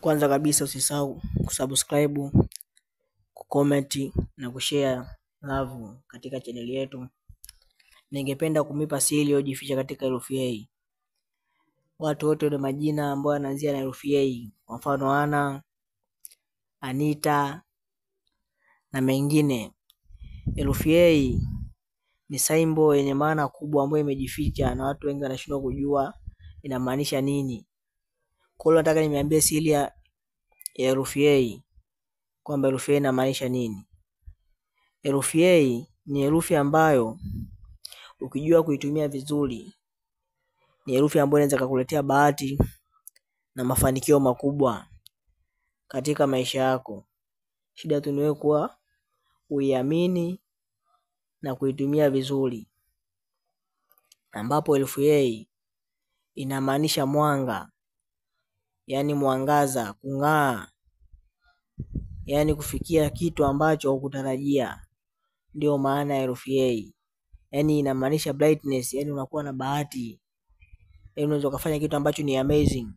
Kwanza kabisa usisahau kusubscribe, kucomment na kushare love katika channel yetu. Ningependa kumipa siri iliyojificha katika herufi A. Watu wote wenye majina ambayo yanaanzia na herufi A, kwa mfano Ana, Anita na mengine. Herufi A ni symbol yenye maana kubwa ambayo imejificha na watu wengi wanashindwa kujua inamaanisha nini. Kwa hiyo nataka nimeambie siri ya herufi A kwamba herufi A inamaanisha nini. Herufi A ni herufi ambayo ukijua kuitumia vizuri ni herufi ambayo inaweza kukuletea bahati na mafanikio makubwa katika maisha yako. Shida tu ni wewe kuwa uiamini na kuitumia vizuri. Ambapo herufi A inamaanisha mwanga, yani mwangaza, kung'aa, yani kufikia kitu ambacho hukutarajia. Ndio maana ya herufi A. Yani inamaanisha brightness, yani unakuwa na bahati. Yani unaweza kufanya kitu ambacho ni amazing.